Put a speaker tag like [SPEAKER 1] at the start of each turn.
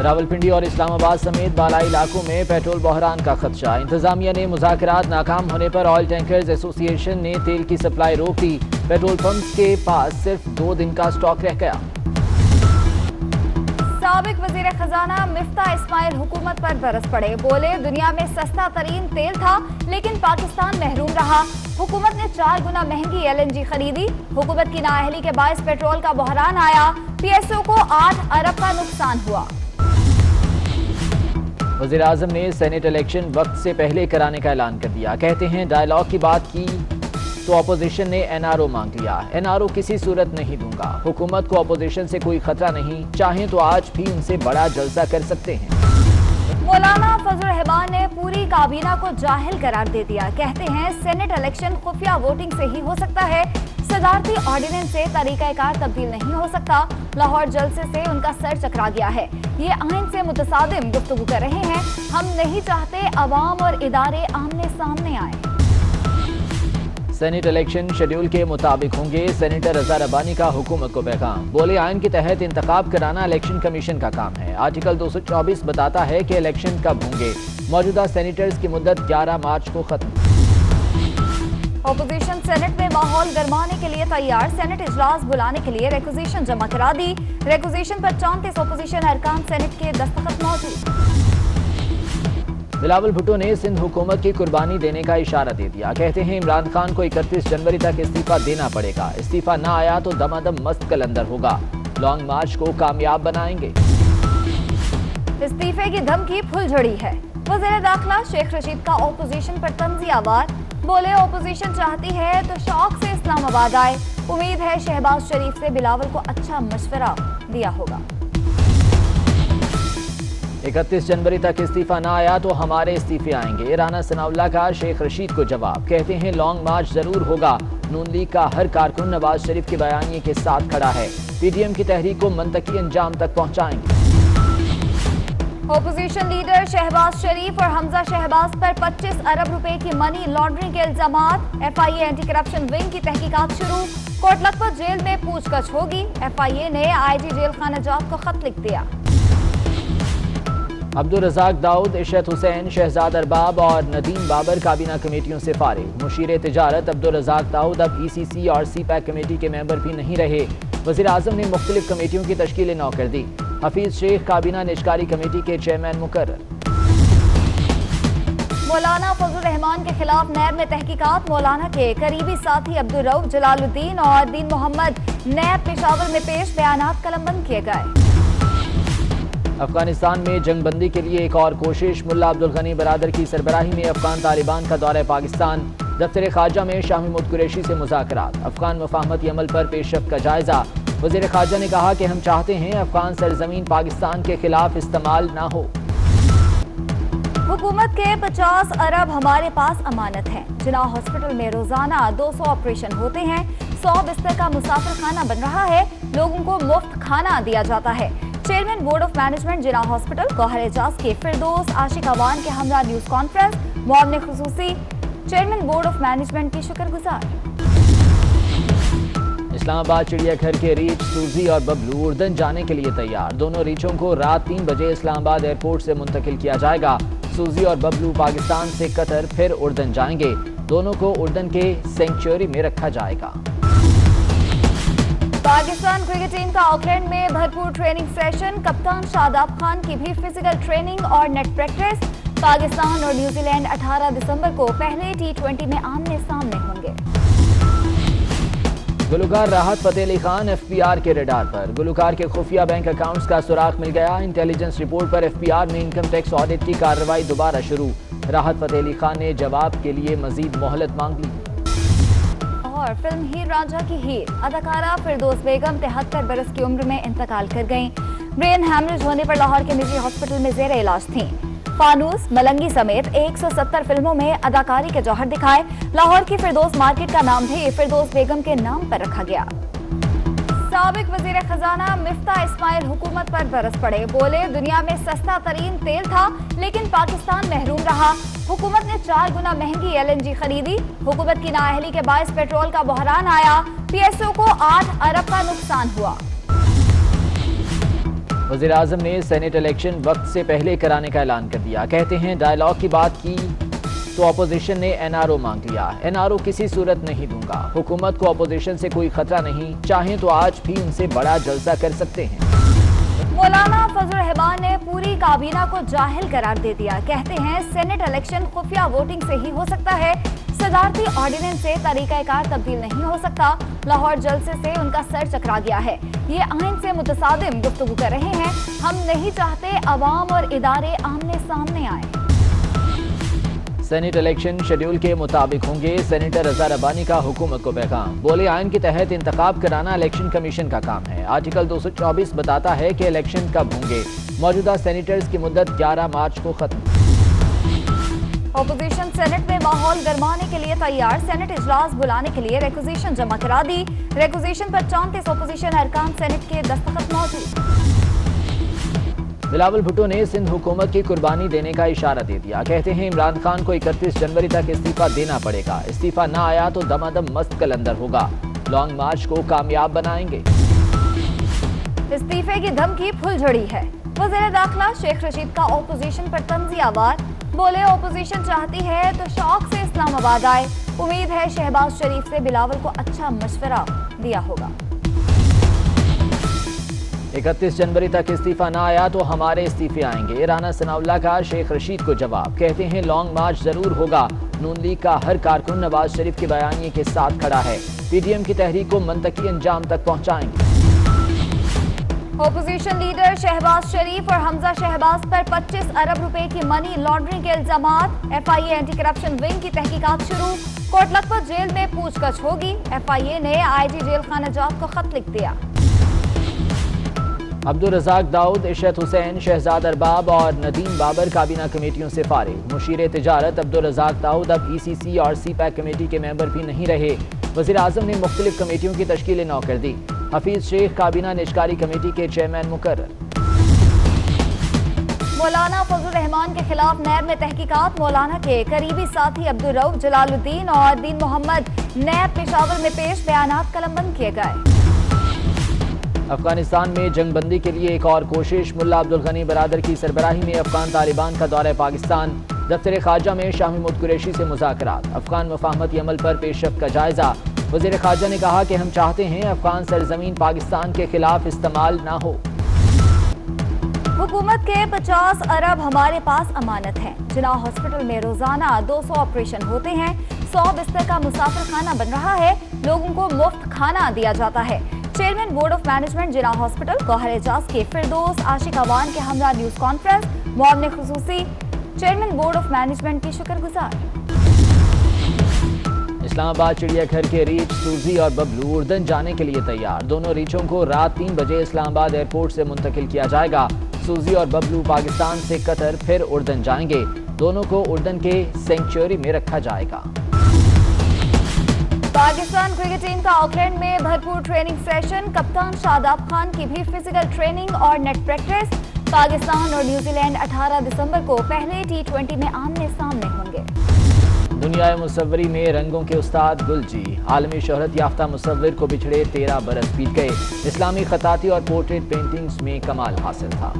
[SPEAKER 1] راولپنڈی اور اسلام آباد سمیت بالائی علاقوں میں پیٹرول بحران کا خدشہ، انتظامیہ نے مذاکرات ناکام ہونے پر آئل ٹینکرز ایسوسی ایشن نے تیل کی سپلائی روک دی، پیٹرول پمپس کے پاس صرف 2 دن کا سٹاک رہ گیا۔
[SPEAKER 2] سابق وزیر خزانہ مفتاح اسماعیل حکومت پر برس پڑے، بولے دنیا میں سستا ترین تیل تھا لیکن پاکستان محروم رہا، حکومت نے 4 گنا مہنگی LNG خریدی، حکومت کی نااہلی کے باعث پیٹرول کا بحران آیا، PSO کو 8 ارب کا نقصان ہوا۔
[SPEAKER 1] وزیر اعظم نے سینیٹ الیکشن وقت سے پہلے کرانے کا اعلان کر دیا، کہتے ہیں ڈائیلاگ کی بات کی تو اپوزیشن نے NRO مانگ لیا، NRO کسی صورت نہیں دوں گا، حکومت کو اپوزیشن سے کوئی خطرہ نہیں، چاہیں تو آج بھی ان سے بڑا جلسہ کر سکتے ہیں۔
[SPEAKER 2] مولانا فضل الرحمان نے پوری کابینہ کو جاہل قرار دے دیا، کہتے ہیں سینیٹ الیکشن خفیہ ووٹنگ سے ہی ہو سکتا ہے، صدارتی آرڈیننس سے طریقہ کار تبدیل نہیں ہو سکتا، لاہور جلسے سے ان کا سر چکرا گیا ہے، یہ آئین سے متصادم گفتگو کر رہے ہیں، ہم نہیں چاہتے عوام اور ادارے آمنے سامنے آئیں۔
[SPEAKER 1] سینیٹ الیکشن شیڈول کے مطابق ہوں گے، سینیٹر رضا ربانی کا حکومت کو پیغام، بولے آئین کے تحت انتخاب کرانا الیکشن کمیشن کا کام ہے، آرٹیکل 224 بتاتا ہے کہ الیکشن کب ہوں گے، موجودہ سینیٹرز کی مدت 11 مارچ کو ختم۔
[SPEAKER 2] اپوزیشن سینٹ میں ماحول گرمانے کے لیے تیار، سینٹ اجلاس بلانے کے لیے ریکوزیشن جمع کرا دی، ریکوزیشن پر 34 اپوزیشن ارکان سینٹ کے دستخط موجود۔
[SPEAKER 1] بلاول بھٹو نے سندھ حکومت کی قربانی دینے کا اشارہ دے دیا، کہتے ہیں عمران خان کو 31 جنوری تک استعفیٰ دینا پڑے گا، استعفیٰ نہ آیا تو دمادم مست کلندر ہوگا، لانگ مارچ کو کامیاب بنائیں گے۔
[SPEAKER 2] استعفے کی دھمکی پھل جھڑی ہے، وزیر داخلہ شیخ رشید کا اپوزیشن پر طنزیہ وار، بولے اپوزیشن چاہتی ہے تو شوق سے اسلام آباد آئے، امید ہے شہباز شریف سے بلاول کو اچھا مشورہ دیا ہوگا۔
[SPEAKER 1] 31 جنوری تک استعفیٰ نہ آیا تو ہمارے استعفے آئیں گے، رانا ثناء اللہ کا شیخ رشید کو جواب، کہتے ہیں لانگ مارچ ضرور ہوگا، نون لیگ کا ہر کارکن نواز شریف کے بیانیے کے ساتھ کھڑا ہے، PDM کی تحریک کو منطقی انجام تک پہنچائیں گے۔
[SPEAKER 2] اپوزیشن لیڈر شہباز شریف اور حمزہ شہباز پر 25 ارب روپے کی منی لانڈرنگ کے الزامات، FIA اینٹی کرپشن ونگ کی تحقیقات شروع، کوٹ لکھپت جیل میں پوچھ گچھ ہوگی، FIA نے IG جیل خانہ جات کو خط لکھ دیا۔
[SPEAKER 1] عبدالرزاق داؤد، عشرت حسین، شہزاد ارباب اور ندیم بابر کابینہ کمیٹیوں سے فارغ، مشیر تجارت عبدالرزاق داؤد اب ECC اور CPAC کمیٹی کے ممبر بھی نہیں رہے، وزیر اعظم نے مختلف کمیٹیوں کی تشکیل نو کر دی، حفیظ شیخ کابینہ نجکاری کمیٹی کے چیئرمین مقرر۔
[SPEAKER 2] مولانا فضل الرحمان کے خلاف نیب میں تحقیقات، مولانا کے قریبی ساتھی عبدالرؤف جلال الدین اور دین محمد نیب پشاور میں پیش، بیانات قلم بند کیے گئے۔
[SPEAKER 1] افغانستان میں جنگ بندی کے لیے ایک اور کوشش، ملا عبدالغنی برادر کی سربراہی میں افغان طالبان کا دورہ پاکستان، دفتر خارجہ میں شاہ محمود قریشی سے مذاکرات، افغان مفاہمتی عمل پر پیش رفت کا جائزہ، وزیر خارجہ نے کہا کہ ہم چاہتے ہیں افغان سرزمین پاکستان کے خلاف استعمال نہ ہو۔
[SPEAKER 2] حکومت کے 50 ارب ہمارے پاس امانت ہیں، جناح ہاسپٹل میں روزانہ 200 آپریشن ہوتے ہیں، 100 بستر کا مسافر خانہ بن رہا ہے، لوگوں کو مفت کھانا دیا جاتا ہے۔ Chairman board of management Jinnah hospital Gohar Ejaz کے فردوس عاشق اوان کے ہمراہ نیوز کانفرنس، معاون خصوصی چیئرمین بورڈ آف مینجمنٹ کی شکر گزار۔
[SPEAKER 1] اسلام آباد چڑیا گھر کے ریچھ سوزی اور ببلو اردن جانے کے لیے تیار، دونوں ریچھوں کو رات 3 بجے اسلام آباد ایئرپورٹ سے منتقل کیا جائے گا، سوزی اور ببلو پاکستان سے قطر پھر اردن جائیں گے، دونوں کو اردن کے سینکچوری میں رکھا جائے گا۔
[SPEAKER 2] پاکستان کرکٹ ٹیم کا آکلینڈ میں بھرپور ٹریننگ سیشن، کپتان شاداب خان کی بھی فزیکل ٹریننگ اور نیٹ پریکٹس، پاکستان اور نیوزی لینڈ 18 دسمبر کو پہلے T20 میں آمنے سامنے ہوں گے۔
[SPEAKER 1] گلوکار راحت فتح علی خان FBR کے ریڈار پر، گلوکار کے خفیہ بینک اکاؤنٹس کا سراغ مل گیا، انٹیلیجنس رپورٹ پر FBR میں انکم ٹیکس آڈٹ کی کارروائی دوبارہ شروع، راحت فتح علی خان نے جواب کے لیے مزید مہلت مانگ لی۔
[SPEAKER 2] اور فلم ہیر رانجھا کی ہیر، اداکارہ فردوس بیگم 73 برس کی عمر میں انتقال کر گئیں، برین ہیمریج ہونے پر لاہور کے نجی ہاسپٹل میں زیر علاج تھیں، فانوس، ملنگی سمیت 170 فلموں میں اداکاری کے جوہر دکھائے، لاہور کی فردوس مارکیٹ کا نام بھی فردوس بیگم کے نام پر رکھا گیا۔ سابق وزیر خزانہ مفتاح اسماعیل حکومت پر برس پڑے، بولے دنیا میں سستا ترین تیل تھا لیکن پاکستان محروم رہا، حکومت نے 4 گنا مہنگی LNG خریدی، حکومت کی نااہلی کے باعث پیٹرول کا بحران آیا، PSO کو 8 ارب کا نقصان ہوا۔
[SPEAKER 1] وزیر اعظم نے سینیٹ الیکشن وقت سے پہلے کرانے کا اعلان کر دیا. کہتے ہیں ڈائیلاگ کی بات کی تو اپوزیشن نے NRO مانگ لیا. NRO کسی صورت نہیں دوں گا. حکومت کو اپوزیشن سے کوئی خطرہ نہیں. چاہیں تو آج بھی ان سے بڑا جلسہ کر سکتے ہیں.
[SPEAKER 2] مولانا فضل الرحمان نے پوری کابینہ کو جاہل قرار دے دیا. کہتے ہیں سینیٹ الیکشن خفیہ ووٹنگ سے ہی ہو سکتا ہے. صدارتی آرڈیننس سے طریقہ کار تبدیل نہیں ہو سکتا. لاہور جلسے سے ان کا سر چکرا گیا ہے. یہ آئین سے متصادم گفتگو کر رہے ہیں. ہم نہیں چاہتے عوام اور ادارے آمنے سامنے آئیں.
[SPEAKER 1] سینیٹ الیکشن شیڈول کے مطابق ہوں گے. سینیٹر رضا ربانی کا حکومت کو پیغام. بولے آئین کے تحت انتخاب کرانا الیکشن کمیشن کا کام ہے. آرٹیکل 224 بتاتا ہے کہ الیکشن کب ہوں گے. موجودہ سینیٹرز کی مدت 11 مارچ کو ختم.
[SPEAKER 2] اپوزیشن سینٹ میں ماحول گرمانے کے لیے تیار. سینٹ اجلاس بلانے کے لیے ریکوزیشن جمع کرا دی. ریکوزیشن پر 34 اپوزیشن ارکان سینٹ کے دستخط موجود.
[SPEAKER 1] بلاول بھٹو نے سندھ حکومت کی قربانی دینے کا اشارہ دے دیا. کہتے ہیں عمران خان کو 31 جنوری تک استعفیٰ دینا پڑے گا. استعفیٰ نہ آیا تو دمادم مست کلندر ہوگا. لانگ مارچ کو کامیاب بنائیں گے.
[SPEAKER 2] استعفے کی دھمکی پھل جھڑی ہے. وزیر داخلہ شیخ رشید کا اپوزیشن پر طنزیہ وار. بولے اپوزیشن چاہتی ہے تو شوق سے اسلام آباد آئے. امید ہے شہباز شریف سے بلاول کو اچھا مشورہ دیا ہوگا.
[SPEAKER 1] 31 جنوری تک استعفیٰ نہ آیا تو ہمارے استعفے آئیں گے. رانا ثناء اللہ کا شیخ رشید کو جواب. کہتے ہیں لانگ مارچ ضرور ہوگا. نون لیگ کا ہر کارکن نواز شریف کے بیانیے کے ساتھ کھڑا ہے. PDM کی تحریک کو منطقی انجام تک پہنچائیں گے.
[SPEAKER 2] اپوزیشن لیڈر شہباز شریف اور حمزہ شہباز پر 25 ارب روپے کی منی لانڈرنگ کے الزامات. FIA اینٹی کرپشن ونگ کی تحقیقات شروع. کوٹ لکھپت جیل میں پوچھ گچھ ہوگی. FIA نے IG جیل خانہ جات کو خط لکھ دیا.
[SPEAKER 1] عبدالرزاق داؤد، عشرت حسین، شہزاد ارباب اور ندیم بابر کابینہ کمیٹیوں سے فارغ. مشیر تجارت عبدالرزاق داؤد اب ECC اور CPAC کمیٹی کے ممبر بھی نہیں رہے. وزیر اعظم نے مختلف کمیٹیوں کی تشکیل نو کر دی. حفیظ شیخ کابینہ نجکاری کمیٹی کے چیئرمین مقرر.
[SPEAKER 2] مولانا فضل الرحمان کے خلاف نیب میں تحقیقات. مولانا کے قریبی ساتھی عبدالرؤف جلال الدین اور دین محمد نیب پشاور میں پیش. بیانات قلم بند کیے گئے.
[SPEAKER 1] افغانستان میں جنگ بندی کے لیے ایک اور کوشش. ملا عبدالغنی برادر کی سربراہی میں افغان طالبان کا دورہ پاکستان. دفتر خارجہ میں شاہ محمود قریشی سے مذاکرات. افغان مفاہمتی عمل پر پیش رفت کا جائزہ. وزیر خارجہ نے کہا کہ ہم چاہتے ہیں افغان سرزمین پاکستان کے خلاف استعمال نہ ہو.
[SPEAKER 2] حکومت کے 50 ارب ہمارے پاس امانت ہیں. جناح ہاسپٹل میں روزانہ 200 آپریشن ہوتے ہیں. 100 بستر کا مسافر خانہ بن رہا ہے. لوگوں کو مفت کھانا دیا جاتا ہے. Chairman board of management Jinnah hospital Gohar Ejaz کے فردوس عاشق اوان کے ہمراہ نیوز کانفرنس. معاون خصوصی چیئرمین بورڈ آف مینجمنٹ کی شکر گزار.
[SPEAKER 1] اسلام آباد چڑیا گھر کے ریچھ سوزی اور ببلو اردن جانے کے لیے تیار. دونوں ریچھوں کو رات 3 بجے اسلام آباد ایئرپورٹ سے منتقل کیا جائے گا. سوزی اور ببلو پاکستان سے قطر پھر اردن جائیں گے. دونوں کو اردن کے سینکچوری میں رکھا جائے گا.
[SPEAKER 2] پاکستان کرکٹ ٹیم کا آکلینڈ میں بھرپور ٹریننگ سیشن. کپتان شاداب خان کی بھی فزیکل ٹریننگ اور نیٹ پریکٹس. پاکستان اور نیوزی لینڈ 18 دسمبر کو پہلے T20 میں آمنے سامنے ہوں گے.
[SPEAKER 1] دنیا مصوری میں رنگوں کے استاد گلجی. عالمی شہرت یافتہ مصور کو بچھڑے 13 برس بیت گئے. اسلامی خطاطی اور پورٹریٹ پینٹنگز میں کمال حاصل تھا.